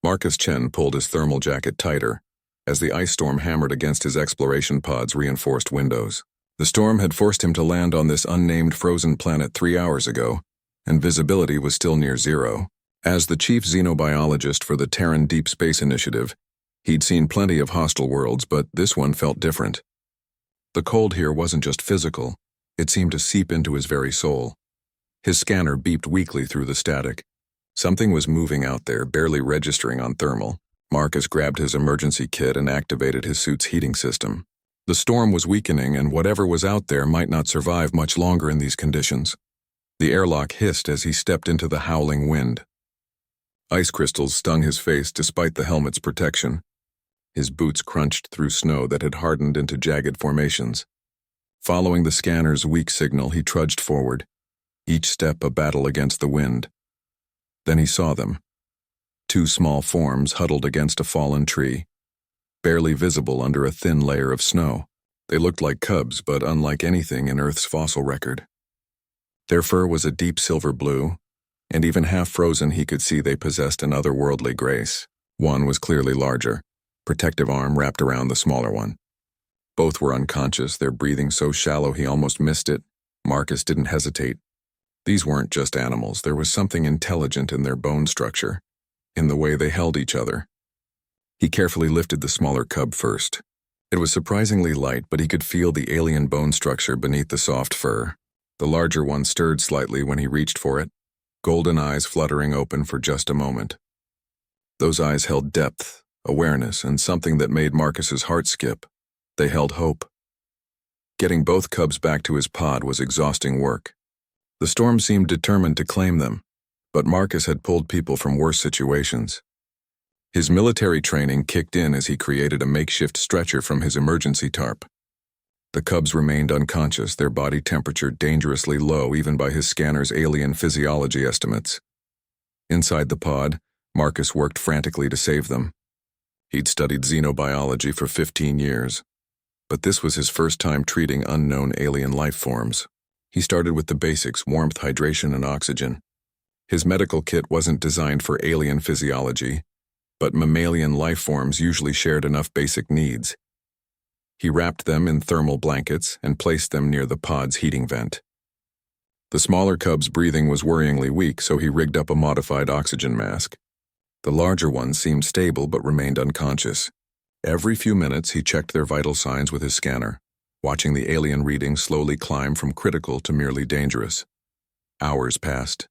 Marcus Chen pulled his thermal jacket tighter as the ice storm hammered against his exploration pod's reinforced windows. The storm had forced him to land on this unnamed frozen planet 3 hours ago, and visibility was still near zero. As the chief xenobiologist for the Terran Deep Space Initiative, he'd seen plenty of hostile worlds, but this one felt different. The cold here wasn't just physical, it seemed to seep into his very soul. His scanner beeped weakly through the static. Something was moving out there, barely registering on thermal. Marcus grabbed his emergency kit and activated his suit's heating system. The storm was weakening, and whatever was out there might not survive much longer in these conditions. The airlock hissed as he stepped into the howling wind. Ice crystals stung his face despite the helmet's protection. His boots crunched through snow that had hardened into jagged formations. Following the scanner's weak signal, he trudged forward, each step a battle against the wind. Then he saw them. 2 small forms huddled against a fallen tree, barely visible under a thin layer of snow. They looked like cubs, but unlike anything in Earth's fossil record. Their fur was a deep silver blue, and even half-frozen he could see they possessed an otherworldly grace. One was clearly larger, protective arm wrapped around the smaller one. Both were unconscious, their breathing so shallow he almost missed it. Marcus didn't hesitate. These weren't just animals, there was something intelligent in their bone structure, in the way they held each other. He carefully lifted the smaller cub first. It was surprisingly light, but he could feel the alien bone structure beneath the soft fur. The larger one stirred slightly when he reached for it, golden eyes fluttering open for just a moment. Those eyes held depth, awareness, and something that made Marcus's heart skip. They held hope. Getting both cubs back to his pod was exhausting work. The storm seemed determined to claim them, but Marcus had pulled people from worse situations. His military training kicked in as he created a makeshift stretcher from his emergency tarp. The cubs remained unconscious, their body temperature dangerously low even by his scanner's alien physiology estimates. Inside the pod, Marcus worked frantically to save them. He'd studied xenobiology for 15 years, but this was his first time treating unknown alien life forms. He started with the basics: warmth, hydration, and oxygen. His medical kit wasn't designed for alien physiology, but mammalian life forms usually shared enough basic needs. He wrapped them in thermal blankets and placed them near the pod's heating vent. The smaller cub's breathing was worryingly weak, so he rigged up a modified oxygen mask. The larger one seemed stable but remained unconscious. Every few minutes he checked their vital signs with his scanner, watching the alien readings slowly climb from critical to merely dangerous. Hours passed.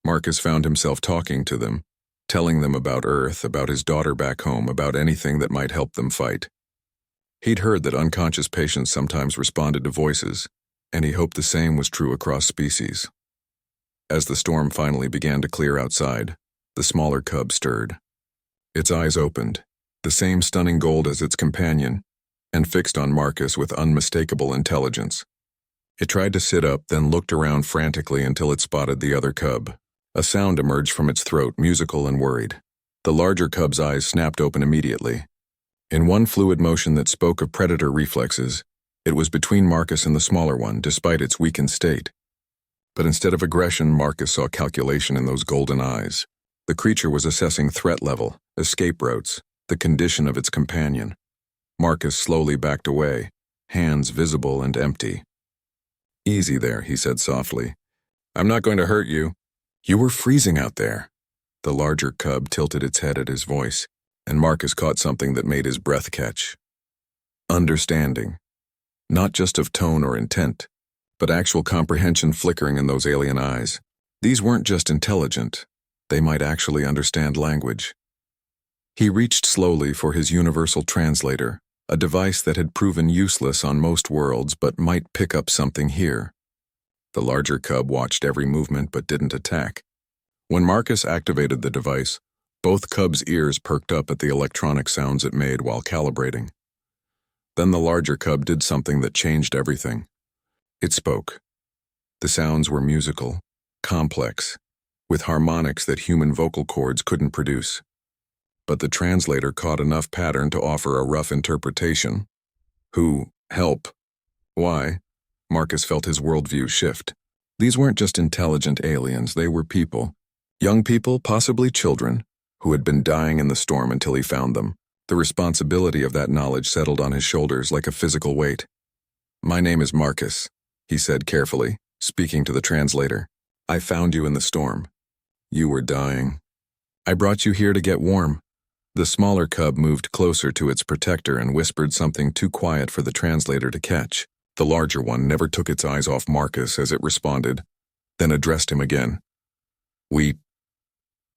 Marcus found himself talking to them, telling them about Earth, about his daughter back home, about anything that might help them fight. He'd heard that unconscious patients sometimes responded to voices, and he hoped the same was true across species. As the storm finally began to clear outside, the smaller cub stirred. Its eyes opened, the same stunning gold as its companion, and fixed on Marcus with unmistakable intelligence. It tried to sit up, then looked around frantically until it spotted the other cub. A sound emerged from its throat, musical and worried. The larger cub's eyes snapped open immediately. In one fluid motion that spoke of predator reflexes, it was between Marcus and the smaller one, despite its weakened state. But instead of aggression, Marcus saw calculation in those golden eyes. The creature was assessing threat level, escape routes, the condition of its companion. Marcus slowly backed away, hands visible and empty. "Easy there," he said softly. "I'm not going to hurt you." "You were freezing out there." The larger cub tilted its head at his voice, and Marcus caught something that made his breath catch. Understanding. Not just of tone or intent, but actual comprehension flickering in those alien eyes. These weren't just intelligent, they might actually understand language. He reached slowly for his universal translator, a device that had proven useless on most worlds but might pick up something here. The larger cub watched every movement but didn't attack. When Marcus activated the device, both cubs' ears perked up at the electronic sounds it made while calibrating. Then the larger cub did something that changed everything. It spoke. The sounds were musical, complex, with harmonics that human vocal cords couldn't produce. But the translator caught enough pattern to offer a rough interpretation. Who? Help. Why? Marcus felt his worldview shift. These weren't just intelligent aliens, they were people. Young people, possibly children, who had been dying in the storm until he found them. The responsibility of that knowledge settled on his shoulders like a physical weight. "My name is Marcus," he said carefully, speaking to the translator. "I found you in the storm. You were dying. I brought you here to get warm." The smaller cub moved closer to its protector and whispered something too quiet for the translator to catch. The larger one never took its eyes off Marcus as it responded, then addressed him again.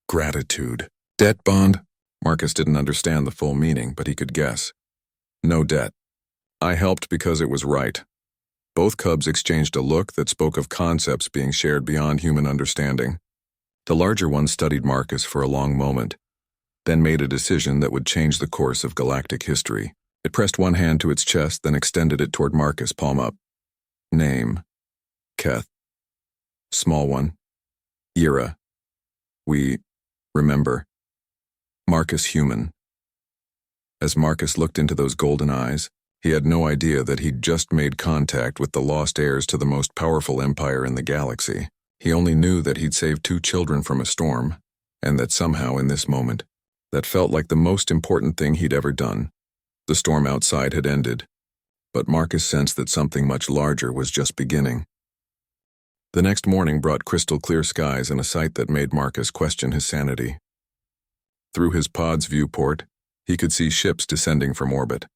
Gratitude. Debt bond? Marcus didn't understand the full meaning, but he could guess. No debt. I helped because it was right. Both cubs exchanged a look that spoke of concepts being shared beyond human understanding. The larger one studied Marcus for a long moment, then made a decision that would change the course of galactic history. It pressed one hand to its chest, then extended it toward Marcus, palm up. Name. Keth. Small one. Yira. We remember. Marcus human. As Marcus looked into those golden eyes, he had no idea that he'd just made contact with the lost heirs to the most powerful empire in the galaxy. He only knew that he'd saved 2 children from a storm, and that somehow in this moment, that felt like the most important thing he'd ever done. The storm outside had ended, but Marcus sensed that something much larger was just beginning. The next morning brought crystal-clear skies and a sight that made Marcus question his sanity. Through his pod's viewport, he could see ships descending from orbit.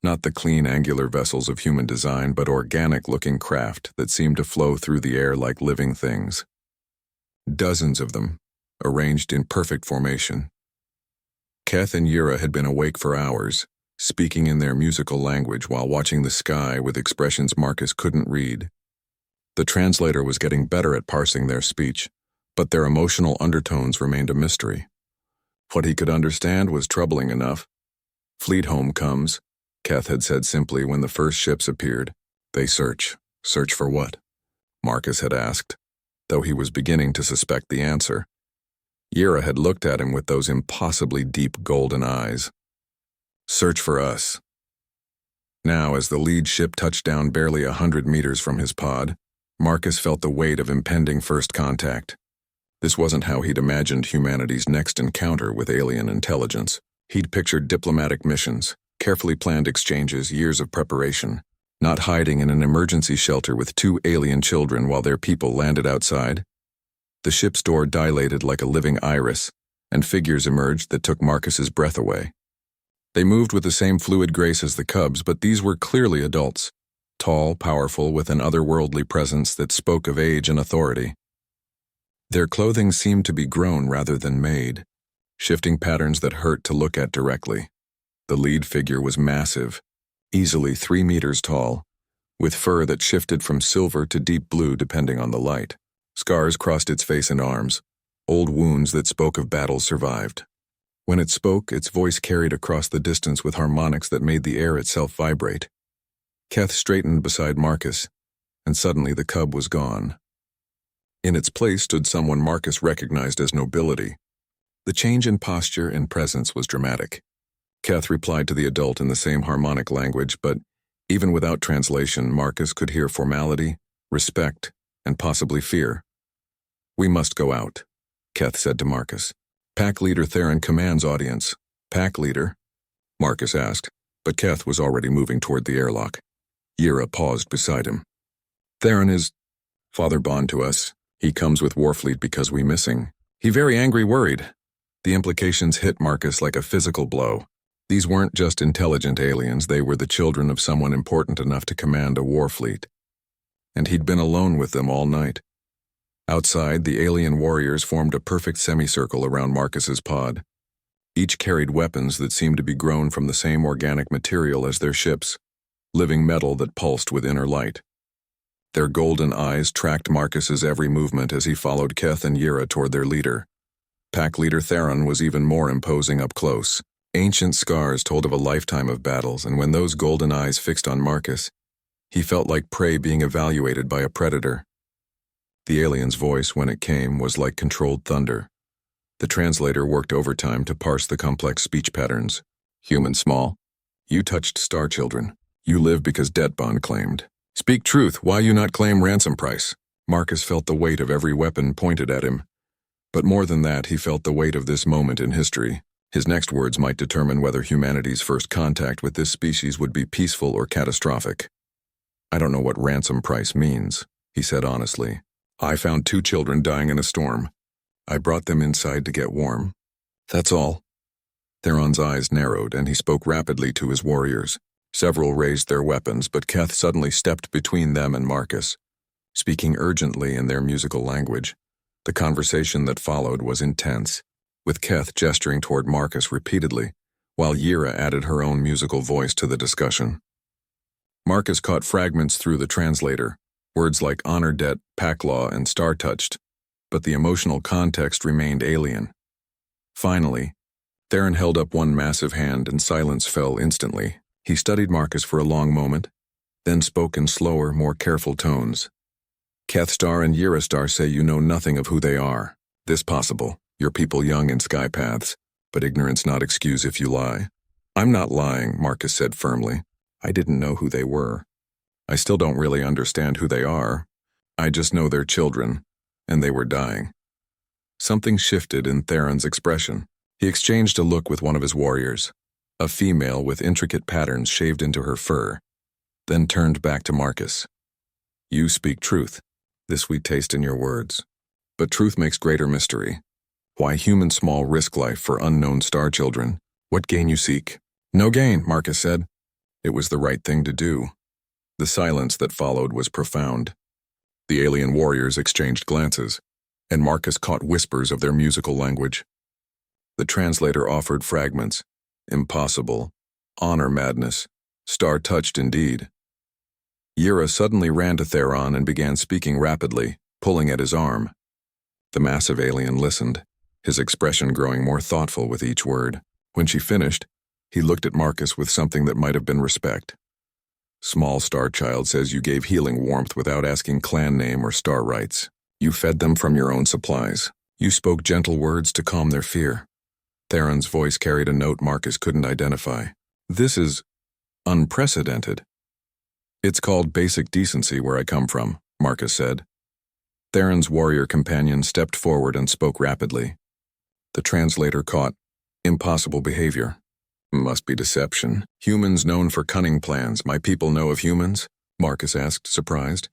Not the clean, angular vessels of human design, but organic-looking craft that seemed to flow through the air like living things. Dozens of them, arranged in perfect formation. Keth and Yira had been awake for hours, speaking in their musical language while watching the sky with expressions Marcus couldn't read. The translator was getting better at parsing their speech, but their emotional undertones remained a mystery. What he could understand was troubling enough. "Fleet home comes," Keth had said simply when the first ships appeared. "They search. Search for what?" Marcus had asked, though he was beginning to suspect the answer. Yira had looked at him with those impossibly deep golden eyes. "Search for us." Now, as the lead ship touched down barely 100 meters from his pod, Marcus felt the weight of impending first contact. This wasn't how he'd imagined humanity's next encounter with alien intelligence. He'd pictured diplomatic missions, carefully planned exchanges, years of preparation, not hiding in an emergency shelter with 2 alien children while their people landed outside. The ship's door dilated like a living iris, and figures emerged that took Marcus's breath away. They moved with the same fluid grace as the cubs, but these were clearly adults, tall, powerful, with an otherworldly presence that spoke of age and authority. Their clothing seemed to be grown rather than made, shifting patterns that hurt to look at directly. The lead figure was massive, easily 3 meters tall, with fur that shifted from silver to deep blue depending on the light. Scars crossed its face and arms. Old wounds that spoke of battles survived. When it spoke, its voice carried across the distance with harmonics that made the air itself vibrate. Keth straightened beside Marcus, and suddenly the cub was gone. In its place stood someone Marcus recognized as nobility. The change in posture and presence was dramatic. Keth replied to the adult in the same harmonic language, but even without translation, Marcus could hear formality, respect, and possibly fear. "We must go out," Keth said to Marcus. "Pack Leader Theron commands audience." "Pack Leader?" Marcus asked, but Keth was already moving toward the airlock. Yira paused beside him. "Theron is father bond to us. He comes with Warfleet because we missing. He very angry worried." The implications hit Marcus like a physical blow. These weren't just intelligent aliens, they were the children of someone important enough to command a Warfleet. And he'd been alone with them all night. Outside, the alien warriors formed a perfect semicircle around Marcus's pod. Each carried weapons that seemed to be grown from the same organic material as their ships, living metal that pulsed with inner light. Their golden eyes tracked Marcus's every movement as he followed Keth and Yira toward their leader. Pack Leader Theron was even more imposing up close. Ancient scars told of a lifetime of battles, and when those golden eyes fixed on Marcus, he felt like prey being evaluated by a predator. The alien's voice, when it came, was like controlled thunder. The translator worked overtime to parse the complex speech patterns. "Human small. You touched star children. You live because debt bond claimed. Speak truth, why you not claim ransom price?" Marcus felt the weight of every weapon pointed at him. But more than that, he felt the weight of this moment in history. His next words might determine whether humanity's first contact with this species would be peaceful or catastrophic. "I don't know what ransom price means," he said honestly. "I found 2 children dying in a storm. I brought them inside to get warm. That's all." Theron's eyes narrowed, and he spoke rapidly to his warriors. Several raised their weapons, but Keth suddenly stepped between them and Marcus, speaking urgently in their musical language. The conversation that followed was intense, with Keth gesturing toward Marcus repeatedly, while Yira added her own musical voice to the discussion. Marcus caught fragments through the translator, words like honor debt, pack law, and star-touched, but the emotional context remained alien. Finally, Theron held up one massive hand and silence fell instantly. He studied Marcus for a long moment, then spoke in slower, more careful tones. "Kethstar and Yiristar say you know nothing of who they are. This possible, your people young in sky paths, but ignorance not excuse if you lie." "I'm not lying," Marcus said firmly. "I didn't know who they were. I still don't really understand who they are. I just know they're children, and they were dying." Something shifted in Theron's expression. He exchanged a look with one of his warriors, a female with intricate patterns shaved into her fur, then turned back to Marcus. "You speak truth. This we taste in your words. But truth makes greater mystery. Why human small risk life for unknown star children? What gain you seek?" "No gain," Marcus said. It was the right thing to do. The silence that followed was profound. The alien warriors exchanged glances, and Marcus caught whispers of their musical language. The translator offered fragments. Impossible. Honor madness. Star-touched indeed. Yira suddenly ran to Theron and began speaking rapidly, pulling at his arm. The massive alien listened, his expression growing more thoughtful with each word. When she finished, he looked at Marcus with something that might have been respect. "Small star child says you gave healing warmth without asking clan name or star rights. You fed them from your own supplies. You spoke gentle words to calm their fear." Theron's voice carried a note Marcus couldn't identify. "This is unprecedented." "It's called basic decency where I come from," Marcus said. Theron's warrior companion stepped forward and spoke rapidly. The translator caught impossible behavior. "Must be deception. Humans known for cunning plans. My people know of humans?" Marcus asked, surprised.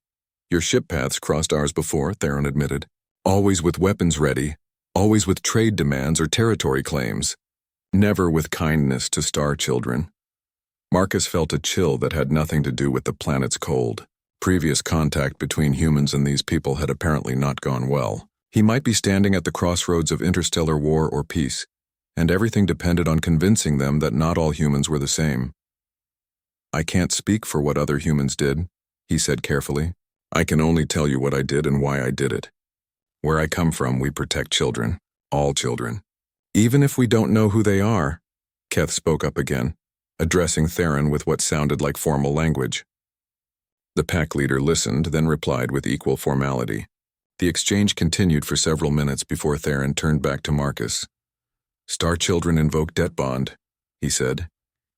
"Your ship paths crossed ours before," Theron admitted. "Always with weapons ready. Always with trade demands or territory claims. Never with kindness to star children." Marcus felt a chill that had nothing to do with the planet's cold. Previous contact between humans and these people had apparently not gone well. He might be standing at the crossroads of interstellar war or peace, and everything depended on convincing them that not all humans were the same. "I can't speak for what other humans did," he said carefully. "I can only tell you what I did and why I did it. Where I come from, we protect children, all children. Even if we don't know who they are," Keth spoke up again, addressing Theron with what sounded like formal language. The pack leader listened, then replied with equal formality. The exchange continued for several minutes before Theron turned back to Marcus. "Star children invoke debt bond," he said,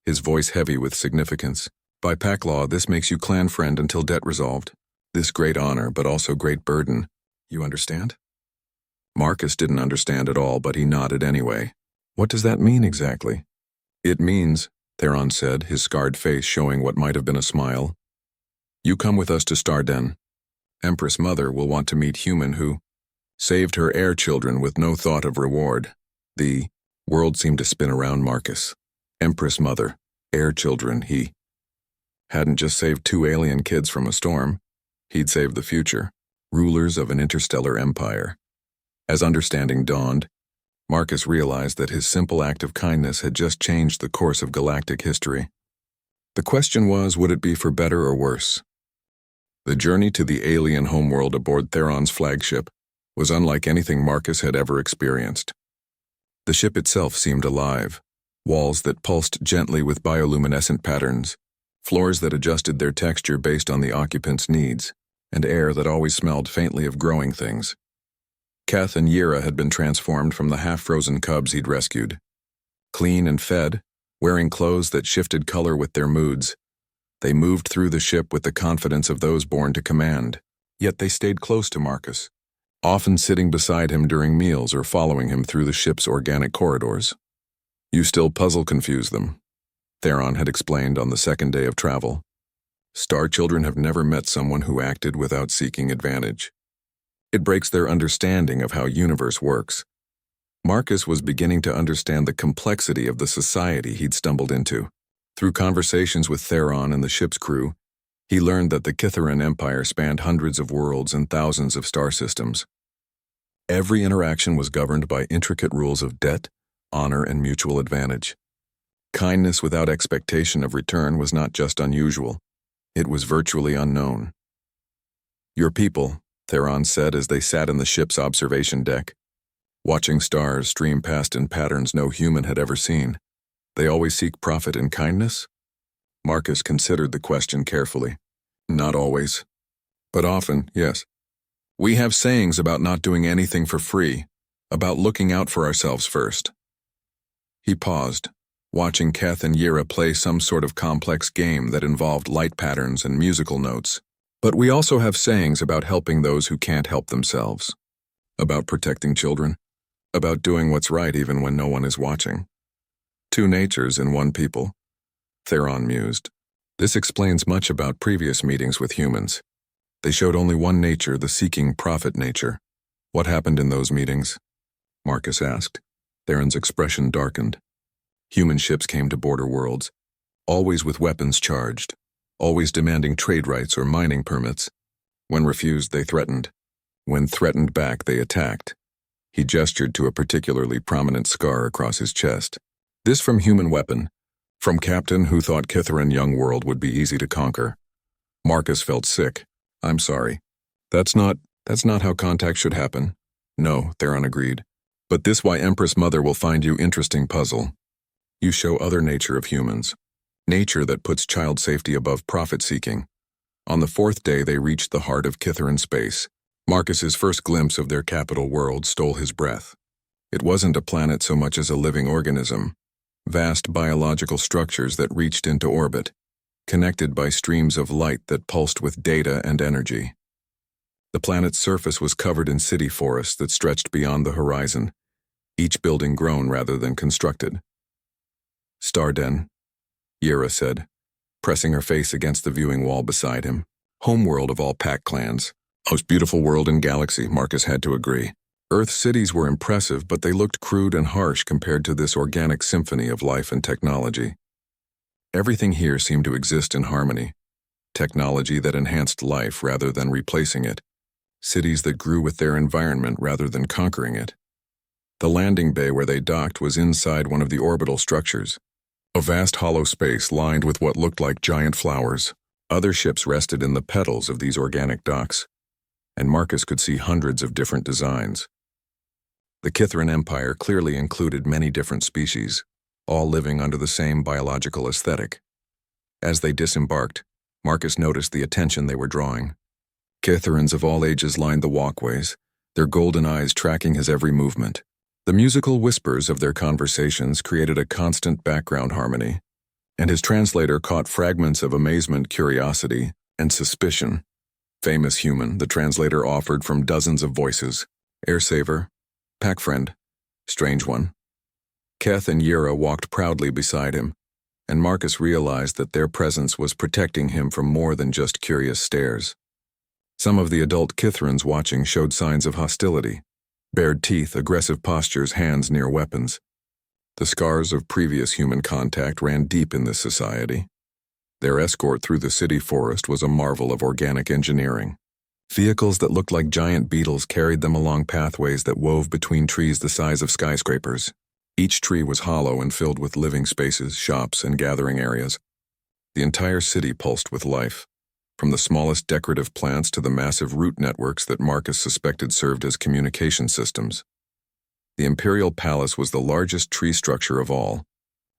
his voice heavy with significance. "By pack law, this makes you clan friend until debt resolved. This great honor, but also great burden. You understand?" Marcus didn't understand at all, but he nodded anyway. "What does that mean exactly?" "It means," Theron said, his scarred face showing what might have been a smile, "you come with us to Starden. Empress Mother will want to meet human who saved her heir children with no thought of reward." The world seemed to spin around Marcus. Empress Mother, heir children, he hadn't just saved 2 alien kids from a storm. He'd saved the future, rulers of an interstellar empire. As understanding dawned, Marcus realized that his simple act of kindness had just changed the course of galactic history. The question was, would it be for better or worse? The journey to the alien homeworld aboard Theron's flagship was unlike anything Marcus had ever experienced. The ship itself seemed alive, walls that pulsed gently with bioluminescent patterns, floors that adjusted their texture based on the occupants' needs, and air that always smelled faintly of growing things. Keth and Yira had been transformed from the half-frozen cubs he'd rescued. Clean and fed, wearing clothes that shifted color with their moods, they moved through the ship with the confidence of those born to command. Yet they stayed close to Marcus, often sitting beside him during meals or following him through the ship's organic corridors. You still puzzle confuse them, Theron had explained on the second day of travel. Star Children have never met someone who acted without seeking advantage. It breaks their understanding of how universe works. Marcus was beginning to understand the complexity of the society he'd stumbled into. Through conversations with Theron and the ship's crew, he learned that the Kithaeron Empire spanned hundreds of worlds and thousands of star systems. Every interaction was governed by intricate rules of debt, honor, and mutual advantage. Kindness without expectation of return was not just unusual, it was virtually unknown. "Your people," Theron said as they sat in the ship's observation deck, watching stars stream past in patterns no human had ever seen. "They always seek profit and kindness?" Marcus considered the question carefully. "Not always. But often, yes. We have sayings about not doing anything for free, about looking out for ourselves first." He paused, watching Keth and Yira play some sort of complex game that involved light patterns and musical notes. "But we also have sayings about helping those who can't help themselves, about protecting children, about doing what's right even when no one is watching. Two natures in one people," Theron mused. "This explains much about previous meetings with humans. They showed only one nature, the seeking profit nature. What happened in those meetings?" Marcus asked. Theron's expression darkened. Human ships came to border worlds, always with weapons charged, always demanding trade rights or mining permits. When refused, they threatened. When threatened back, they attacked. He gestured to a particularly prominent scar across his chest. This from human weapon, from captain who thought Kithaeron young world would be easy to conquer. Marcus felt sick. "I'm sorry. That's not how contact should happen." "No," Theron agreed. "But this why Empress Mother will find you interesting puzzle. You show other nature of humans. Nature that puts child safety above profit-seeking." On the fourth day they reached the heart of Kithaeron space. Marcus's first glimpse of their capital world stole his breath. It wasn't a planet so much as a living organism. Vast biological structures that reached into orbit, connected by streams of light that pulsed with data and energy. The planet's surface was covered in city forests that stretched beyond the horizon, each building grown rather than constructed. "Starden," Yira said, pressing her face against the viewing wall beside him. "Homeworld of all pack clans. Most beautiful world in galaxy," Marcus had to agree. Earth cities were impressive, but they looked crude and harsh compared to this organic symphony of life and technology. Everything here seemed to exist in harmony. Technology that enhanced life rather than replacing it. Cities that grew with their environment rather than conquering it. The landing bay where they docked was inside one of the orbital structures. A vast hollow space lined with what looked like giant flowers. Other ships rested in the petals of these organic docks, and Marcus could see hundreds of different designs. The Kithaeron Empire clearly included many different species, all living under the same biological aesthetic. As they disembarked, Marcus noticed the attention they were drawing. Kithaerons of all ages lined the walkways, their golden eyes tracking his every movement. The musical whispers of their conversations created a constant background harmony, and his translator caught fragments of amazement, curiosity, and suspicion. "Famous human," the translator offered from dozens of voices. "Airsaver, pack friend, strange one." Keth and Yira walked proudly beside him, and Marcus realized that their presence was protecting him from more than just curious stares. Some of the adult Kithaerons watching showed signs of hostility. Bared teeth, aggressive postures, hands near weapons. The scars of previous human contact ran deep in this society. Their escort through the city forest was a marvel of organic engineering. Vehicles that looked like giant beetles carried them along pathways that wove between trees the size of skyscrapers. Each tree was hollow and filled with living spaces, shops, and gathering areas. The entire city pulsed with life, from the smallest decorative plants to the massive root networks that Marcus suspected served as communication systems. The Imperial Palace was the largest tree structure of all,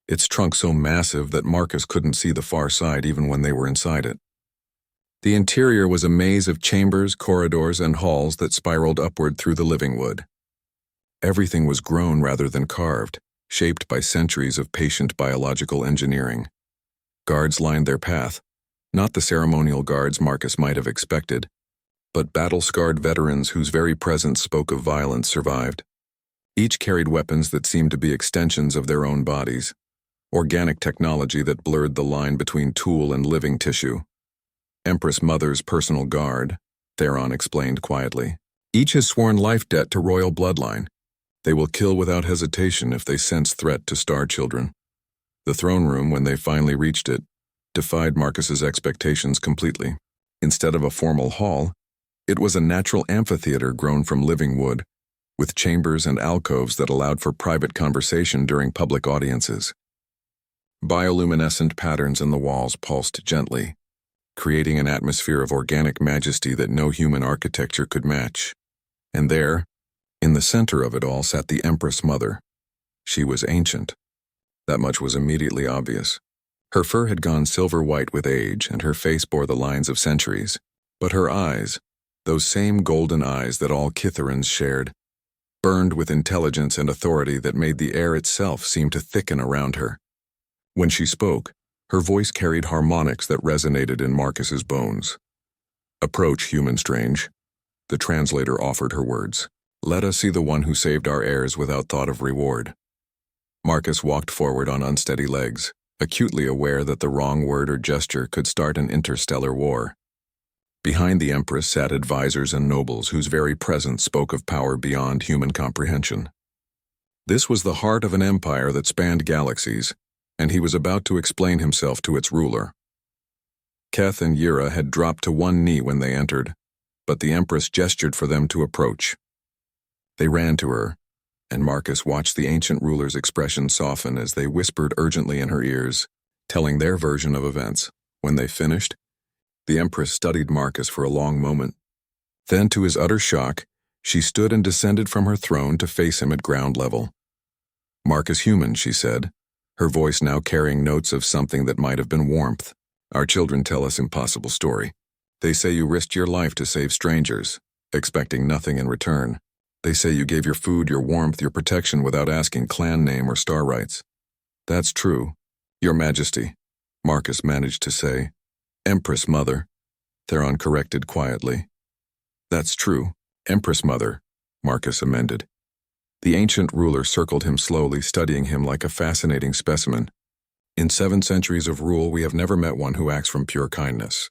its trunk so massive that Marcus couldn't see the far side even when they were inside it. The interior was a maze of chambers, corridors, and halls that spiraled upward through the living wood. Everything was grown rather than carved, shaped by centuries of patient biological engineering. Guards lined their path, not the ceremonial guards Marcus might have expected, But battle-scarred veterans whose very presence spoke of violence survived. Each carried weapons that seemed to be extensions of their own bodies, organic technology that blurred the line between tool and living tissue. Empress Mother's personal guard, Theron explained quietly. Each has sworn life debt to royal bloodline. They will kill without hesitation if they sense threat to star children. The throne room, when they finally reached it, defied Marcus's expectations completely. Instead of a formal hall, it was a natural amphitheater grown from living wood, with chambers and alcoves that allowed for private conversation during public audiences. Bioluminescent patterns in the walls pulsed gently, creating an atmosphere of organic majesty that no human architecture could match. And there, in the center of it all, sat the Empress Mother. She was ancient. That much was immediately obvious. Her fur had gone silver-white with age, and her face bore the lines of centuries. But her eyes, those same golden eyes that all Kitharans shared, burned with intelligence and authority that made the air itself seem to thicken around her. When she spoke, her voice carried harmonics that resonated in Marcus's bones. "Approach, human strange," the translator offered her words. "Let us see the one who saved our heirs without thought of reward." Marcus walked forward on unsteady legs, acutely aware that the wrong word or gesture could start an interstellar war. Behind the Empress sat advisors and nobles whose very presence spoke of power beyond human comprehension. This was the heart of an empire that spanned galaxies, and he was about to explain himself to its ruler. Keth and Yira had dropped to one knee when they entered, but the Empress gestured for them to approach. They ran to her, and Marcus watched the ancient ruler's expression soften as they whispered urgently in her ears, telling their version of events. When they finished, the Empress studied Marcus for a long moment. Then, to his utter shock, she stood and descended from her throne to face him at ground level. "Marcus human," she said, her voice now carrying notes of something that might have been warmth. "Our children tell us impossible story. They say you risked your life to save strangers, expecting nothing in return. They say you gave your food, your warmth, your protection without asking clan name or star rights." "That's true, Your Majesty," Marcus managed to say. "Empress Mother," Theron corrected quietly. "That's true, Empress Mother," Marcus amended. The ancient ruler circled him slowly, studying him like a fascinating specimen. "In 7 centuries of rule, we have never met one who acts from pure kindness.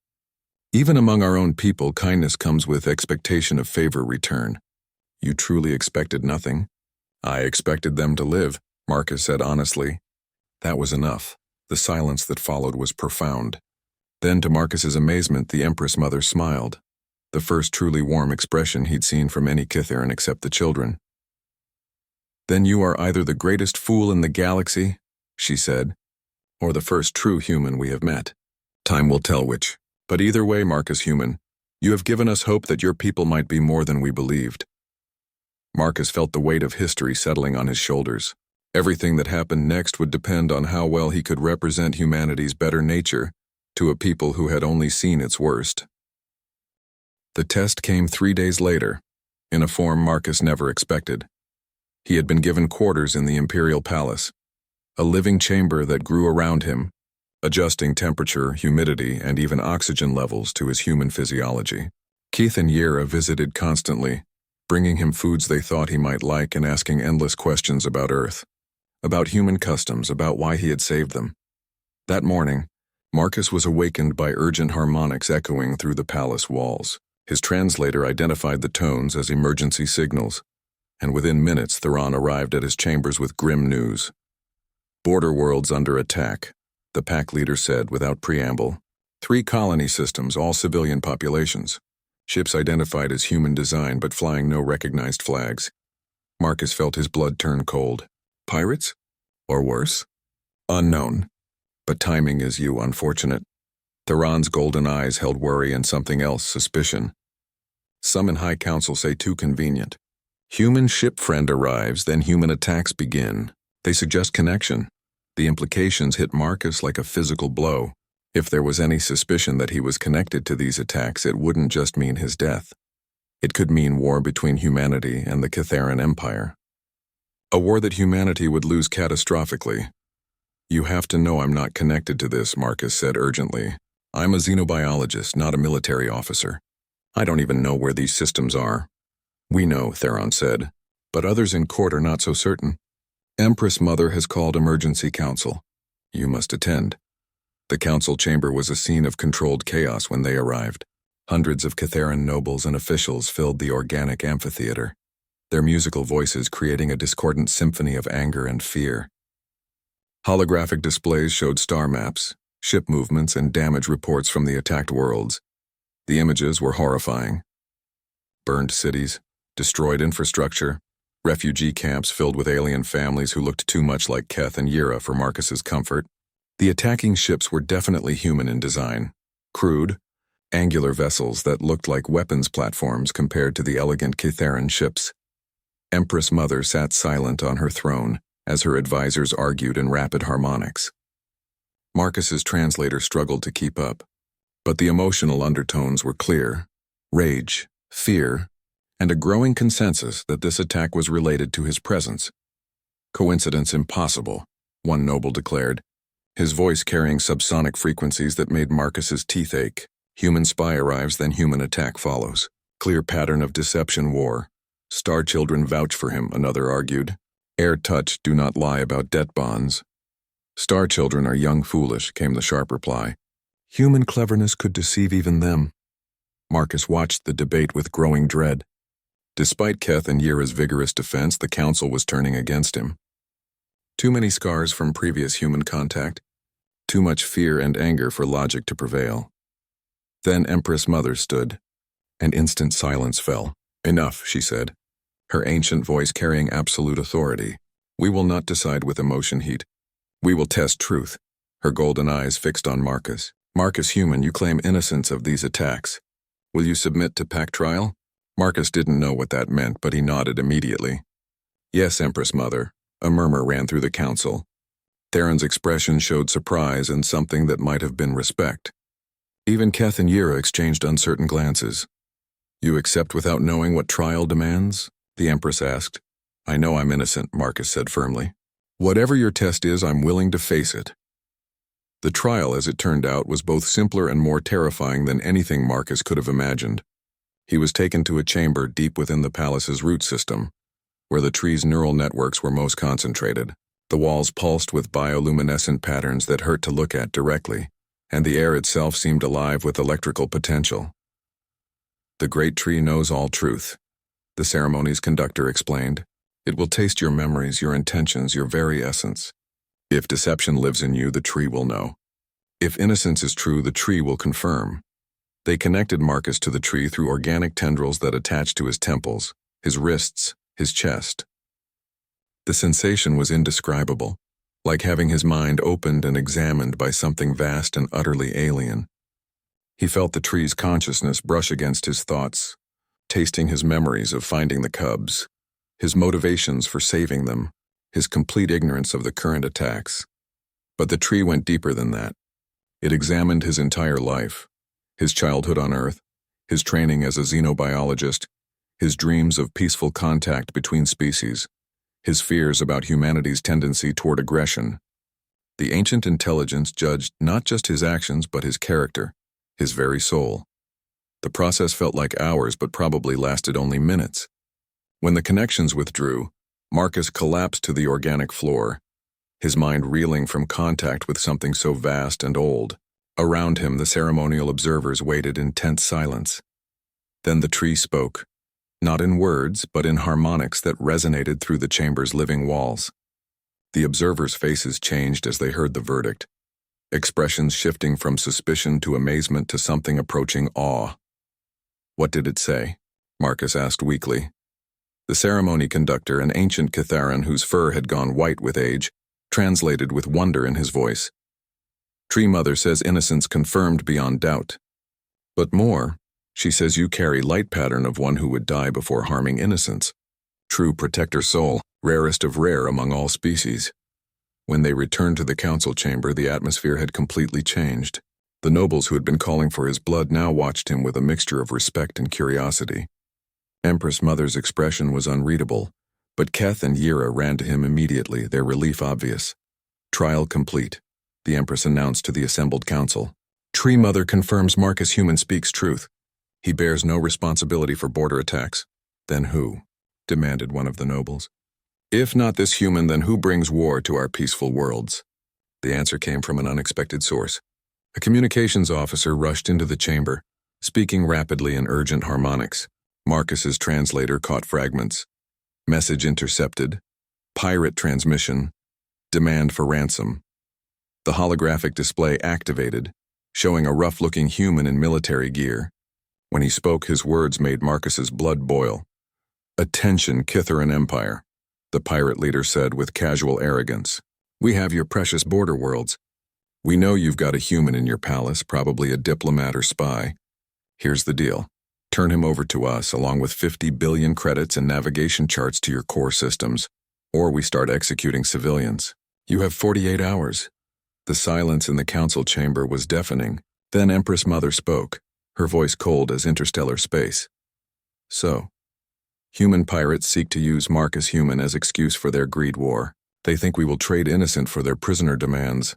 Even among our own people, kindness comes with expectation of favor return. You truly expected nothing." "I expected them to live," Marcus said honestly. That was enough. The silence that followed was profound. Then, to Marcus's amazement, the Empress Mother smiled, the first truly warm expression he'd seen from any Kitharan except the children. "Then you are either the greatest fool in the galaxy," she said, "or the first true human we have met. Time will tell which. But either way, Marcus human, you have given us hope that your people might be more than we believed." Marcus felt the weight of history settling on his shoulders. Everything that happened next would depend on how well he could represent humanity's better nature to a people who had only seen its worst. The test came 3 days later, in a form Marcus never expected. He had been given quarters in the Imperial Palace, a living chamber that grew around him, adjusting temperature, humidity, and even oxygen levels to his human physiology. Keith and Yira visited constantly, bringing him foods they thought he might like and asking endless questions about Earth, about human customs, about why he had saved them. That morning, Marcus was awakened by urgent harmonics echoing through the palace walls. His translator identified the tones as emergency signals, and within minutes Theron arrived at his chambers with grim news. "Border worlds under attack," the pack leader said without preamble. 3 colony systems, all civilian populations. Ships identified as human design but flying no recognized flags. Marcus felt his blood turn cold. Pirates? Or worse? Unknown. But timing is unfortunate. Theron's golden eyes held worry and something else, suspicion. "Some in High Council say too convenient. Human ship friend arrives, then human attacks begin. They suggest connection. The implications hit Marcus like a physical blow. If there was any suspicion that he was connected to these attacks, it wouldn't just mean his death. It could mean war between humanity and the Kitharan Empire. A war that humanity would lose catastrophically. "You have to know I'm not connected to this," Marcus said urgently. "I'm a xenobiologist, not a military officer." I don't even know where these systems are. We know, Theron said, but others in court are not so certain. Empress Mother has called emergency council. You must attend. The council chamber was a scene of controlled chaos when they arrived. Hundreds of Catharan nobles and officials filled the organic amphitheater, their musical voices creating a discordant symphony of anger and fear. Holographic displays showed star maps, ship movements, and damage reports from the attacked worlds. The images were horrifying. Burned cities, destroyed infrastructure, refugee camps filled with alien families who looked too much like Keth and Yira for Marcus's comfort. The attacking ships were definitely human in design, crude, angular vessels that looked like weapons platforms compared to the elegant Catharan ships. Empress Mother sat silent on her throne as her advisors argued in rapid harmonics. Marcus's translator struggled to keep up, but the emotional undertones were clear: rage, fear, and a growing consensus that this attack was related to his presence. Coincidence impossible, one noble declared, his voice carrying subsonic frequencies that made Marcus's teeth ache. Human spy arrives, then human attack follows. Clear pattern of deception war. Star children vouch for him, another argued. Air touch do not lie about debt bonds. Star children are young foolish, came the sharp reply. Human cleverness could deceive even them. Marcus watched the debate with growing dread. Despite Keth and Yira's vigorous defense, the council was turning against him. Too many scars from previous human contact. Too much fear and anger for logic to prevail. Then Empress Mother stood. An instant silence fell. Enough, she said, her ancient voice carrying absolute authority. We will not decide with emotion heat. We will test truth. Her golden eyes fixed on Marcus. Marcus Human, you claim innocence of these attacks. Will you submit to pack trial? Marcus didn't know what that meant, but he nodded immediately. Yes, Empress Mother. A murmur ran through the council. Theron's expression showed surprise and something that might have been respect. Even Keth and Yira exchanged uncertain glances. You accept without knowing what trial demands? The Empress asked. I know I'm innocent, Marcus said firmly. Whatever your test is, I'm willing to face it. The trial, as it turned out, was both simpler and more terrifying than anything Marcus could have imagined. He was taken to a chamber deep within the palace's root system, where the tree's neural networks were most concentrated. The walls pulsed with bioluminescent patterns that hurt to look at directly, and the air itself seemed alive with electrical potential. The great tree knows all truth, the ceremony's conductor explained. It will taste your memories, your intentions, your very essence. If deception lives in you, the tree will know. If innocence is true, the tree will confirm. They connected Marcus to the tree through organic tendrils that attached to his temples, his wrists, his chest. The sensation was indescribable, like having his mind opened and examined by something vast and utterly alien. He felt the tree's consciousness brush against his thoughts, tasting his memories of finding the cubs, his motivations for saving them, his complete ignorance of the current attacks. But the tree went deeper than that. It examined his entire life, his childhood on Earth, his training as a xenobiologist, his dreams of peaceful contact between species, his fears about humanity's tendency toward aggression. The ancient intelligence judged not just his actions but his character, his very soul. The process felt like hours but probably lasted only minutes. When the connections withdrew, Marcus collapsed to the organic floor, his mind reeling from contact with something so vast and old. Around him, the ceremonial observers waited in tense silence. Then the tree spoke, not in words, but in harmonics that resonated through the chamber's living walls. The observers' faces changed as they heard the verdict, expressions shifting from suspicion to amazement to something approaching awe. What did it say? Marcus asked weakly. The ceremony conductor, an ancient Catharan whose fur had gone white with age, translated with wonder in his voice. Tree Mother says innocence confirmed beyond doubt. But more, she says you carry light pattern of one who would die before harming innocence. True protector soul, rarest of rare among all species. When they returned to the council chamber, the atmosphere had completely changed. The nobles who had been calling for his blood now watched him with a mixture of respect and curiosity. Empress Mother's expression was unreadable, but Keth and Yira ran to him immediately, their relief obvious. Trial complete, the Empress announced to the assembled council. Tree Mother confirms Marcus Human speaks truth. He bears no responsibility for border attacks. Then who? Demanded one of the nobles. If not this human, then who brings war to our peaceful worlds? The answer came from an unexpected source. A communications officer rushed into the chamber, speaking rapidly in urgent harmonics. Marcus's translator caught fragments. Message intercepted. Pirate transmission. Demand for ransom. The holographic display activated, showing a rough-looking human in military gear. When he spoke, his words made Marcus's blood boil. "Attention, Kitharan Empire," the pirate leader said with casual arrogance. "We have your precious border worlds. We know you've got a human in your palace, probably a diplomat or spy. Here's the deal. Turn him over to us, along with 50 billion credits and navigation charts to your core systems, or we start executing civilians. You have 48 hours. The silence in the council chamber was deafening. Then Empress Mother spoke, her voice cold as interstellar space. So, human pirates seek to use Marcus Human as excuse for their greed war. They think we will trade innocent for their prisoner demands.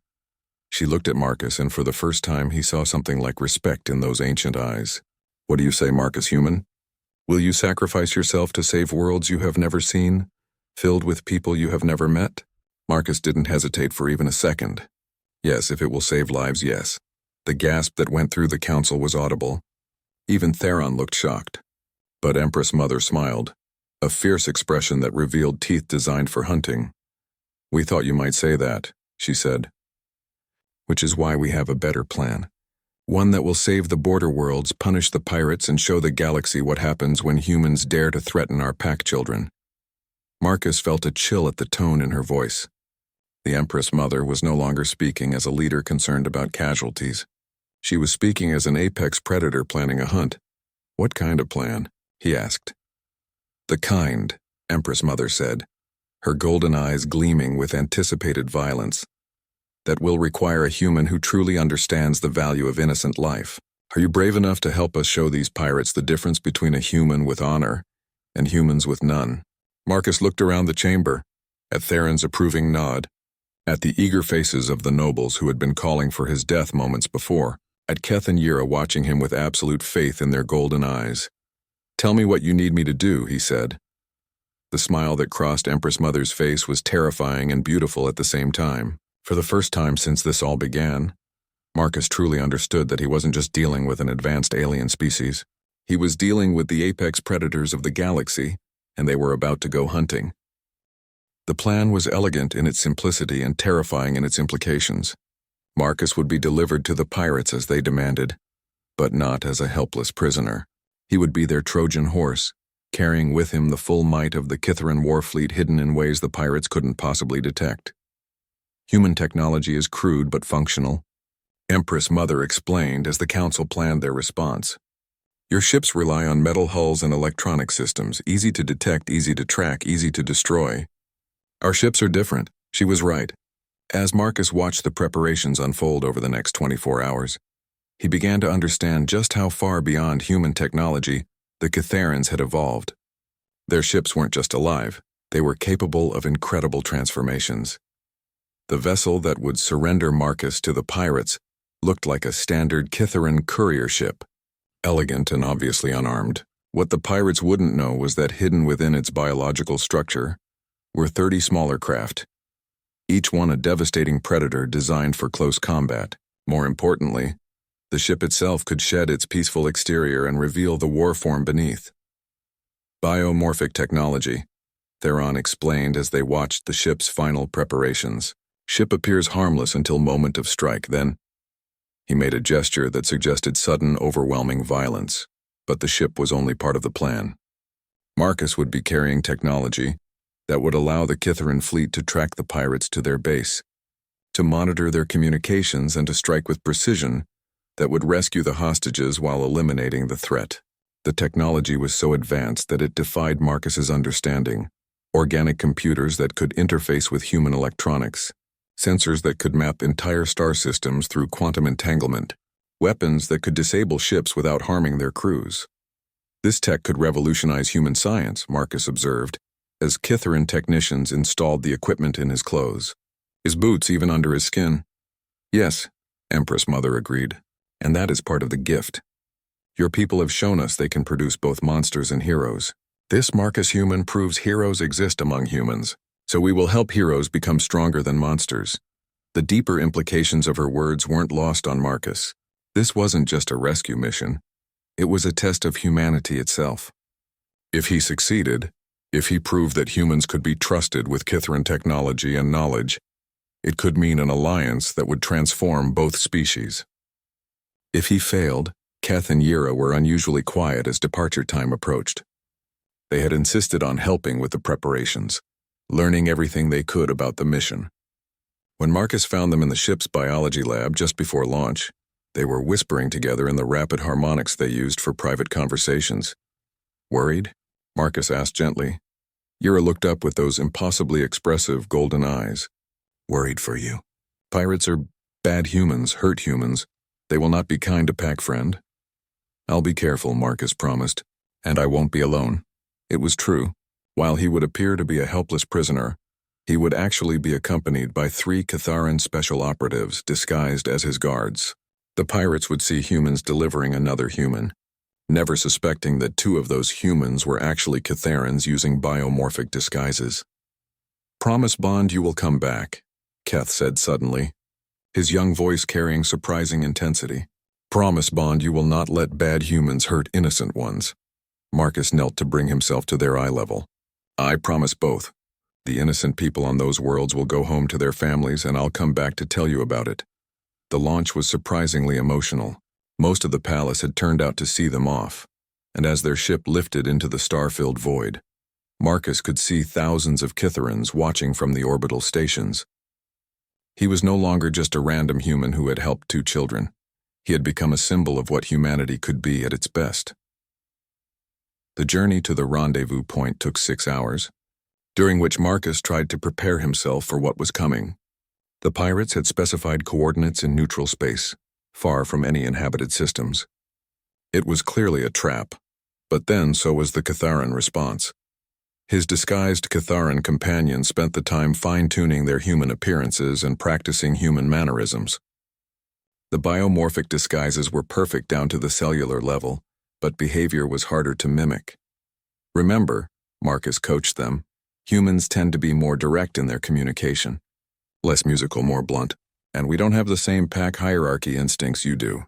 She looked at Marcus, and for the first time he saw something like respect in those ancient eyes. What do you say, Marcus Human? Will you sacrifice yourself to save worlds you have never seen, filled with people you have never met? Marcus didn't hesitate for even a second. Yes, if it will save lives, yes. The gasp that went through the council was audible. Even Theron looked shocked. But Empress Mother smiled, a fierce expression that revealed teeth designed for hunting. We thought you might say that, she said. Which is why we have a better plan. One that will save the border worlds, punish the pirates, and show the galaxy what happens when humans dare to threaten our pack children. Marcus felt a chill at the tone in her voice. The Empress Mother was no longer speaking as a leader concerned about casualties. She was speaking as an apex predator planning a hunt. What kind of plan? He asked. The kind, Empress Mother said, her golden eyes gleaming with anticipated violence, that will require a human who truly understands the value of innocent life. Are you brave enough to help us show these pirates the difference between a human with honor and humans with none? Marcus looked around the chamber, at Theron's approving nod, at the eager faces of the nobles who had been calling for his death moments before, at Keth and Yira watching him with absolute faith in their golden eyes. Tell me what you need me to do, he said. The smile that crossed Empress Mother's face was terrifying and beautiful at the same time. For the first time since this all began, Marcus truly understood that he wasn't just dealing with an advanced alien species. He was dealing with the apex predators of the galaxy, and they were about to go hunting. The plan was elegant in its simplicity and terrifying in its implications. Marcus would be delivered to the pirates as they demanded, but not as a helpless prisoner. He would be their Trojan horse, carrying with him the full might of the Kitharan war fleet hidden in ways the pirates couldn't possibly detect. Human technology is crude but functional, Empress Mother explained as the council planned their response. Your ships rely on metal hulls and electronic systems, easy to detect, easy to track, easy to destroy. Our ships are different. She was right. As Marcus watched the preparations unfold over the next 24 hours, he began to understand just how far beyond human technology the Kitharans had evolved. Their ships weren't just alive, they were capable of incredible transformations. The vessel that would surrender Marcus to the pirates looked like a standard Kitharan courier ship, elegant and obviously unarmed. What the pirates wouldn't know was that hidden within its biological structure were 30 smaller craft, each one a devastating predator designed for close combat. More importantly, the ship itself could shed its peaceful exterior and reveal the war form beneath. Biomorphic technology, Theron explained as they watched the ship's final preparations. Ship appears harmless until moment of strike, then he made a gesture that suggested sudden, overwhelming violence, but the ship was only part of the plan. Marcus would be carrying technology that would allow the Kitharan fleet to track the pirates to their base, to monitor their communications and to strike with precision that would rescue the hostages while eliminating the threat. The technology was so advanced that it defied Marcus's understanding. Organic computers that could interface with human electronics, sensors that could map entire star systems through quantum entanglement, weapons that could disable ships without harming their crews. This tech could revolutionize human science, Marcus observed, as Kitharan technicians installed the equipment in his clothes, his boots even under his skin. Yes, Empress Mother agreed, and that is part of the gift. Your people have shown us they can produce both monsters and heroes. This Marcus human proves heroes exist among humans, so we will help heroes become stronger than monsters." The deeper implications of her words weren't lost on Marcus. This wasn't just a rescue mission. It was a test of humanity itself. If he succeeded, if he proved that humans could be trusted with Kithran technology and knowledge, it could mean an alliance that would transform both species. If he failed, Keth and Yira were unusually quiet as departure time approached. They had insisted on helping with the preparations, learning everything they could about the mission. When Marcus found them in the ship's biology lab just before launch, they were whispering together in the rapid harmonics they used for private conversations. "Worried?" Marcus asked gently. Yira looked up with those impossibly expressive golden eyes. "Worried for you. Pirates are bad humans, hurt humans. They will not be kind to pack friend." "I'll be careful," Marcus promised, "and I won't be alone." It was true. While he would appear to be a helpless prisoner, he would actually be accompanied by 3 Kitharan special operatives disguised as his guards. The pirates would see humans delivering another human, never suspecting that 2 of those humans were actually Kitharans using biomorphic disguises. "Promise Bond you will come back," Keth said suddenly, his young voice carrying surprising intensity. "Promise Bond you will not let bad humans hurt innocent ones." Marcus knelt to bring himself to their eye level. "I promise both. The innocent people on those worlds will go home to their families, and I'll come back to tell you about it." The launch was surprisingly emotional. Most of the palace had turned out to see them off, and as their ship lifted into the star-filled void, Marcus could see thousands of Kitharans watching from the orbital stations. He was no longer just a random human who had helped 2 children. He had become a symbol of what humanity could be at its best. The journey to the rendezvous point took 6 hours, during which Marcus tried to prepare himself for what was coming. The pirates had specified coordinates in neutral space, far from any inhabited systems. It was clearly a trap, but then so was the Kitharan response. His disguised Kitharan companions spent the time fine-tuning their human appearances and practicing human mannerisms. The biomorphic disguises were perfect down to the cellular level, but behavior was harder to mimic. "Remember," Marcus coached them, "humans tend to be more direct in their communication. Less musical, more blunt, and we don't have the same pack hierarchy instincts you do."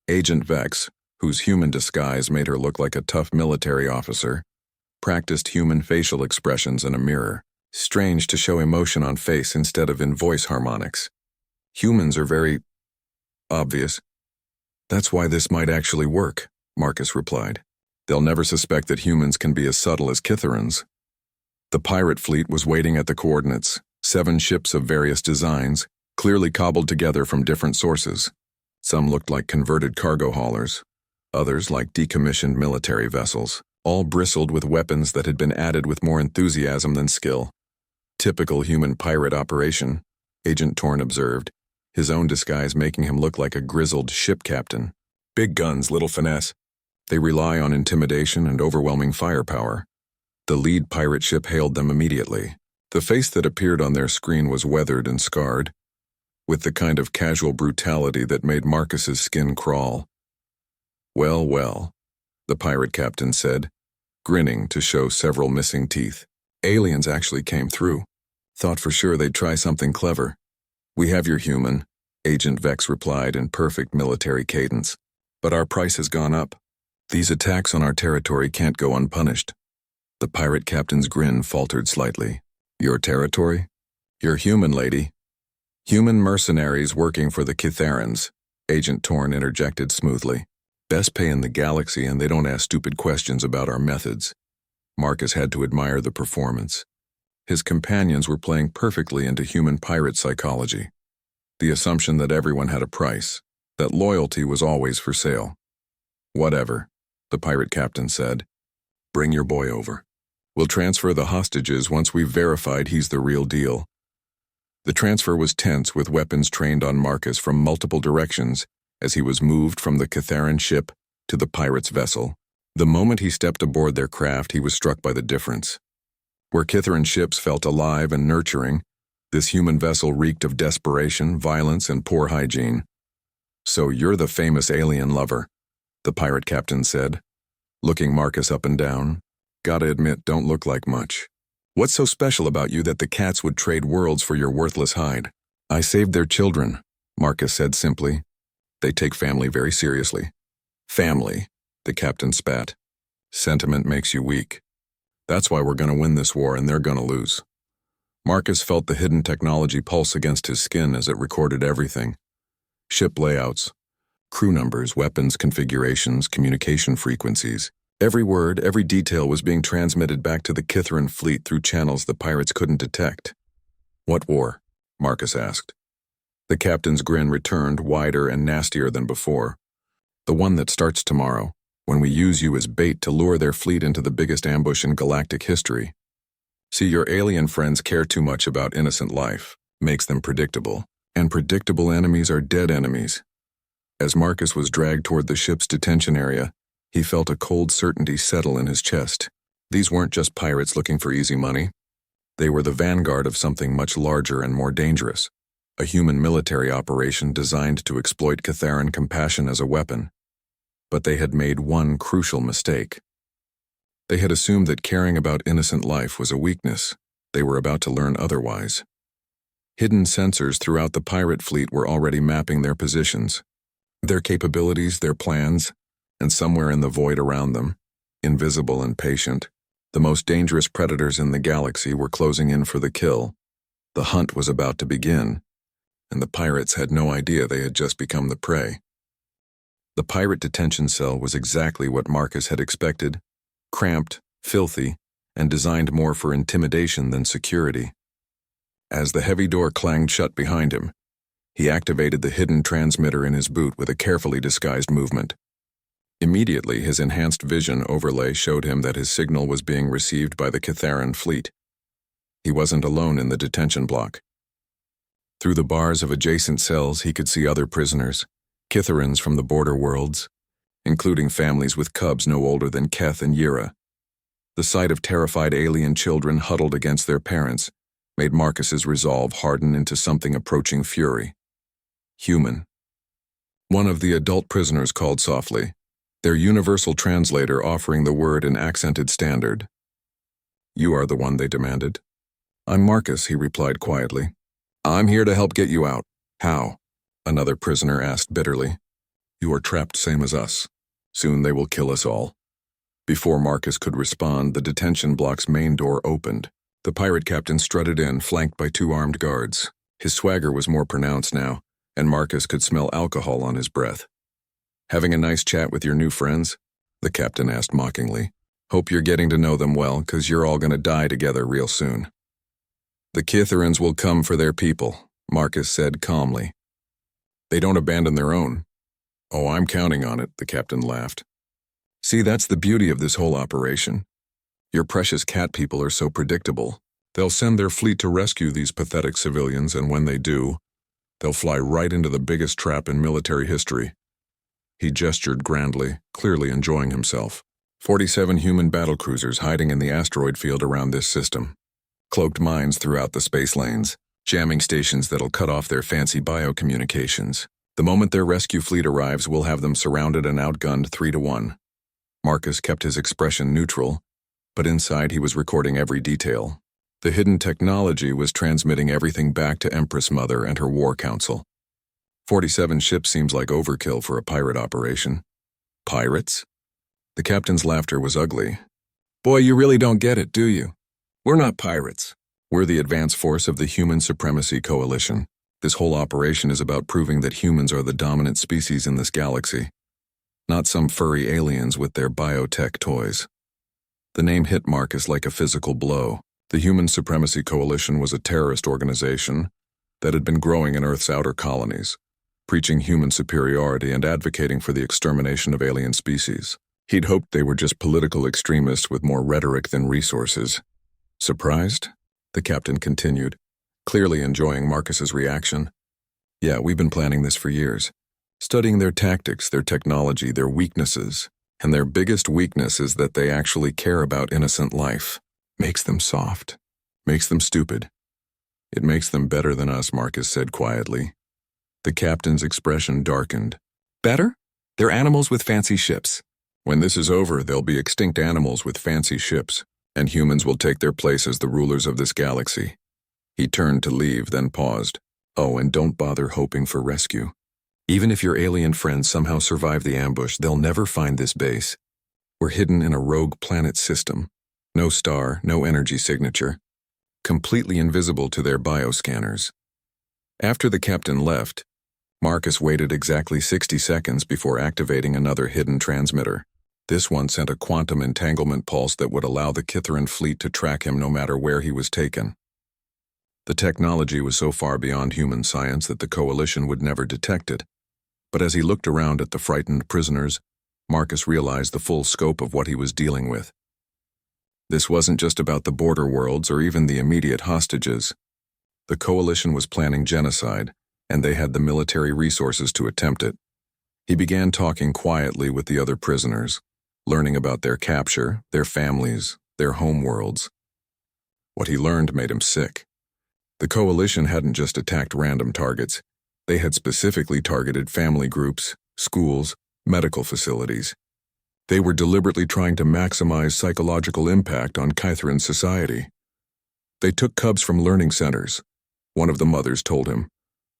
Agent Vex, whose human disguise made her look like a tough military officer, practiced human facial expressions in a mirror. Strange to show emotion on face instead of in voice harmonics. Humans are very obvious. "That's why this might actually work," Marcus replied. "They'll never suspect that humans can be as subtle as Kitharans." The pirate fleet was waiting at the coordinates, 7 ships of various designs, clearly cobbled together from different sources. Some looked like converted cargo haulers, others like decommissioned military vessels, all bristled with weapons that had been added with more enthusiasm than skill. "Typical human pirate operation," Agent Torn observed, his own disguise making him look like a grizzled ship captain. "Big guns, little finesse. They rely on intimidation and overwhelming firepower." The lead pirate ship hailed them immediately. The face that appeared on their screen was weathered and scarred, with the kind of casual brutality that made Marcus's skin crawl. "Well, well," the pirate captain said, grinning to show several missing teeth. "Aliens actually came through. Thought for sure they'd try something clever." "We have your human," Agent Vex replied in perfect military cadence. "But our price has gone up. These attacks on our territory can't go unpunished." The pirate captain's grin faltered slightly. "Your territory? You're human, lady." "Human mercenaries working for the Kitharans," Agent Torn interjected smoothly. "Best pay in the galaxy, and they don't ask stupid questions about our methods." Marcus had to admire the performance. His companions were playing perfectly into human pirate psychology. The assumption that everyone had a price, that loyalty was always for sale. "Whatever," the pirate captain said. "Bring your boy over. We'll transfer the hostages once we've verified he's the real deal." The transfer was tense, with weapons trained on Marcus from multiple directions as he was moved from the Kitharan ship to the pirate's vessel. The moment he stepped aboard their craft, he was struck by the difference. Where Kitharan ships felt alive and nurturing, this human vessel reeked of desperation, violence, and poor hygiene. "So you're the famous alien lover," the pirate captain said, looking Marcus up and down. Gotta admit, don't look like much. What's so special about you that the cats would trade worlds for your worthless hide? I saved their children, Marcus said simply. They take family very seriously. Family, the captain spat. Sentiment makes you weak. That's why we're gonna win this war and they're gonna lose. Marcus felt the hidden technology pulse against his skin as it recorded everything. Ship layouts, crew numbers, weapons configurations, communication frequencies. Every word, every detail was being transmitted back to the Kytheran fleet through channels the pirates couldn't detect. What war? Marcus asked. The captain's grin returned, wider and nastier than before. The one that starts tomorrow, when we use you as bait to lure their fleet into the biggest ambush in galactic history. See, your alien friends care too much about innocent life, makes them predictable, and predictable enemies are dead enemies. As Marcus was dragged toward the ship's detention area, he felt a cold certainty settle in his chest. These weren't just pirates looking for easy money. They were the vanguard of something much larger and more dangerous, a human military operation designed to exploit Kytheran compassion as a weapon. But they had made one crucial mistake. They had assumed that caring about innocent life was a weakness. They were about to learn otherwise. Hidden sensors throughout the pirate fleet were already mapping their positions, their capabilities, their plans, and somewhere in the void around them, invisible and patient, the most dangerous predators in the galaxy were closing in for the kill. The hunt was about to begin, and the pirates had no idea they had just become the prey. The pirate detention cell was exactly what Marcus had expected, cramped, filthy, and designed more for intimidation than security. As the heavy door clanged shut behind him, he activated the hidden transmitter in his boot with a carefully disguised movement. Immediately, his enhanced vision overlay showed him that his signal was being received by the Kytheran fleet. He wasn't alone in the detention block. Through the bars of adjacent cells, he could see other prisoners, Kytherans from the border worlds, including families with cubs no older than Keth and Yira. The sight of terrified alien children huddled against their parents made Marcus's resolve harden into something approaching fury. Human. One of the adult prisoners called softly, their universal translator offering the word in accented standard. You are the one, they demanded. I'm Marcus, he replied quietly. I'm here to help get you out. How? Another prisoner asked bitterly. You are trapped same as us. Soon they will kill us all. Before Marcus could respond, the detention block's main door opened. The pirate captain strutted in, flanked by 2 armed guards. His swagger was more pronounced now, and Marcus could smell alcohol on his breath. Having a nice chat with your new friends? The captain asked mockingly. Hope you're getting to know them well, 'cause you're all gonna die together real soon. The Kytherans will come for their people, Marcus said calmly. They don't abandon their own. Oh, I'm counting on it, the captain laughed. See, that's the beauty of this whole operation. Your precious cat people are so predictable. They'll send their fleet to rescue these pathetic civilians, and when they do, they'll fly right into the biggest trap in military history. He gestured grandly, clearly enjoying himself. 47 human battlecruisers hiding in the asteroid field around this system. Cloaked mines throughout the space lanes, jamming stations that'll cut off their fancy biocommunications. The moment their rescue fleet arrives, we'll have them surrounded and outgunned 3-1. Marcus kept his expression neutral, but inside he was recording every detail. The hidden technology was transmitting everything back to Empress Mother and her war council. 47 ships seems like overkill for a pirate operation. Pirates? The captain's laughter was ugly. Boy, you really don't get it, do you? We're not pirates. We're the advance force of the Human Supremacy Coalition. This whole operation is about proving that humans are the dominant species in this galaxy, not some furry aliens with their biotech toys. The name hit Marcus like a physical blow. The Human Supremacy Coalition was a terrorist organization that had been growing in Earth's outer colonies, preaching human superiority and advocating for the extermination of alien species. He'd hoped they were just political extremists with more rhetoric than resources. Surprised? The captain continued, clearly enjoying Marcus's reaction. Yeah, we've been planning this for years, studying their tactics, their technology, their weaknesses, and their biggest weakness is that they actually care about innocent life. Makes them soft. Makes them stupid. It makes them better than us, Marcus said quietly. The captain's expression darkened. Better? They're animals with fancy ships. When this is over, they'll be extinct animals with fancy ships, and humans will take their place as the rulers of this galaxy. He turned to leave, then paused. Oh, and don't bother hoping for rescue. Even if your alien friends somehow survive the ambush, they'll never find this base. We're hidden in a rogue planet system. No star, no energy signature. Completely invisible to their bioscanners. After the captain left, Marcus waited exactly 60 seconds before activating another hidden transmitter. This one sent a quantum entanglement pulse that would allow the Kytheran fleet to track him no matter where he was taken. The technology was so far beyond human science that the Coalition would never detect it. But as he looked around at the frightened prisoners, Marcus realized the full scope of what he was dealing with. This wasn't just about the border worlds or even the immediate hostages. The Coalition was planning genocide, and they had the military resources to attempt it. He began talking quietly with the other prisoners, learning about their capture, their families, their homeworlds. What he learned made him sick. The Coalition hadn't just attacked random targets. They had specifically targeted family groups, schools, medical facilities. They were deliberately trying to maximize psychological impact on Kytheran society. They took cubs from learning centers, one of the mothers told him,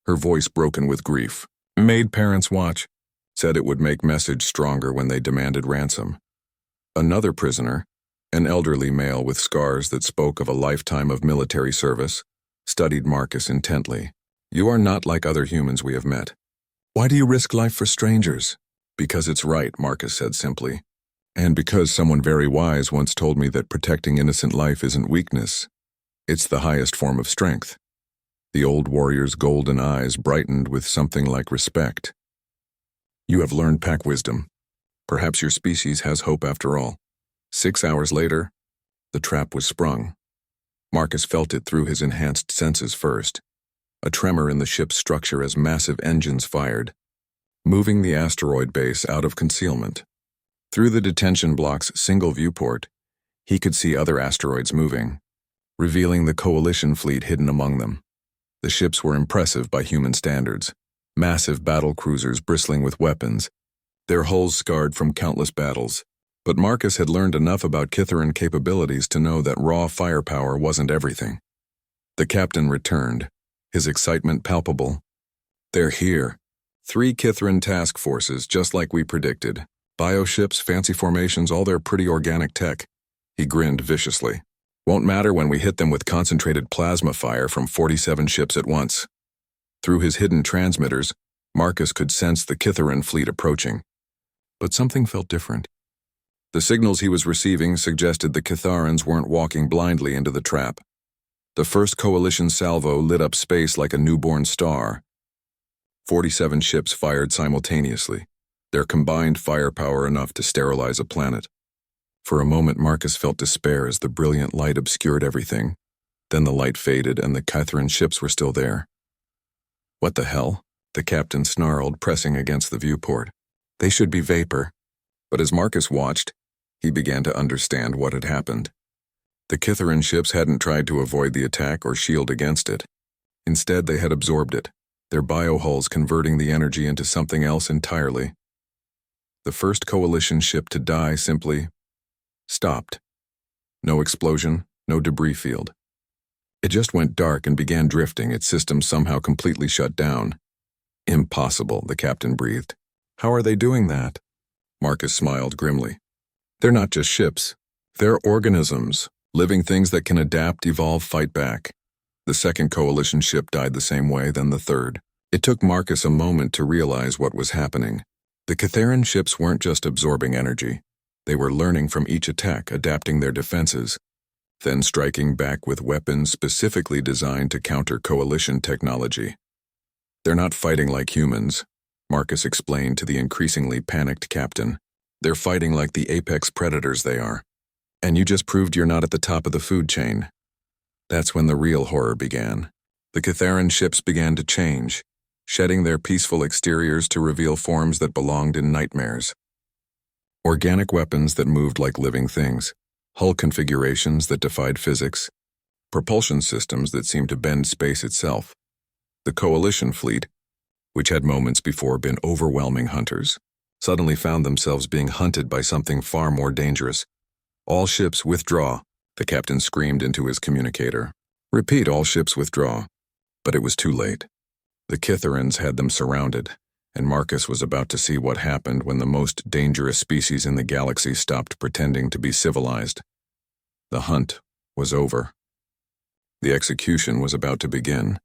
her voice broken with grief. Made parents watch, said it would make message stronger when they demanded ransom. Another prisoner, an elderly male with scars that spoke of a lifetime of military service, studied Marcus intently. You are not like other humans we have met. Why do you risk life for strangers? Because it's right, Marcus said simply. And because someone very wise once told me that protecting innocent life isn't weakness. It's the highest form of strength. The old warrior's golden eyes brightened with something like respect. You have learned pack wisdom. Perhaps your species has hope after all. 6 hours later, the trap was sprung. Marcus felt it through his enhanced senses first. A tremor in the ship's structure as massive engines fired, moving the asteroid base out of concealment. Through the detention block's single viewport, he could see other asteroids moving, revealing the Coalition fleet hidden among them. The ships were impressive by human standards, massive battle cruisers bristling with weapons, their hulls scarred from countless battles. But Marcus had learned enough about Kytheran capabilities to know that raw firepower wasn't everything. The captain returned, his excitement palpable. They're here. 3 Kytheran task forces, just like we predicted. Bioships, fancy formations, all their pretty organic tech. He grinned viciously. Won't matter when we hit them with concentrated plasma fire from 47 ships at once. Through his hidden transmitters, Marcus could sense the Kytheran fleet approaching. But something felt different. The signals he was receiving suggested the Kytharans weren't walking blindly into the trap. The first Coalition salvo lit up space like a newborn star. 47 ships fired simultaneously, their combined firepower enough to sterilize a planet. For a moment, Marcus felt despair as the brilliant light obscured everything. Then the light faded and the Kytheran ships were still there. What the hell? The captain snarled, pressing against the viewport. They should be vapor. But as Marcus watched, he began to understand what had happened. The Kytheran ships hadn't tried to avoid the attack or shield against it. Instead, they had absorbed it, their biohulls converting the energy into something else entirely. The first Coalition ship to die simply stopped. No explosion, no debris field. It just went dark and began drifting, its systems somehow completely shut down. Impossible, the captain breathed. How are they doing that? Marcus smiled grimly. They're not just ships. They're organisms, living things that can adapt, evolve, fight back. The second Coalition ship died the same way, then the third. It took Marcus a moment to realize what was happening. The Kytheran ships weren't just absorbing energy. They were learning from each attack, adapting their defenses, then striking back with weapons specifically designed to counter Coalition technology. They're not fighting like humans, Marcus explained to the increasingly panicked captain. They're fighting like the apex predators they are. And you just proved you're not at the top of the food chain. That's when the real horror began. The Kytheran ships began to change, shedding their peaceful exteriors to reveal forms that belonged in nightmares. Organic weapons that moved like living things, hull configurations that defied physics, propulsion systems that seemed to bend space itself. The Coalition fleet, which had moments before been overwhelming hunters, suddenly found themselves being hunted by something far more dangerous. "All ships withdraw," the captain screamed into his communicator. "Repeat, all ships withdraw." But it was too late. The Kitherans had them surrounded, and Marcus was about to see what happened when the most dangerous species in the galaxy stopped pretending to be civilized. The hunt was over. The execution was about to begin.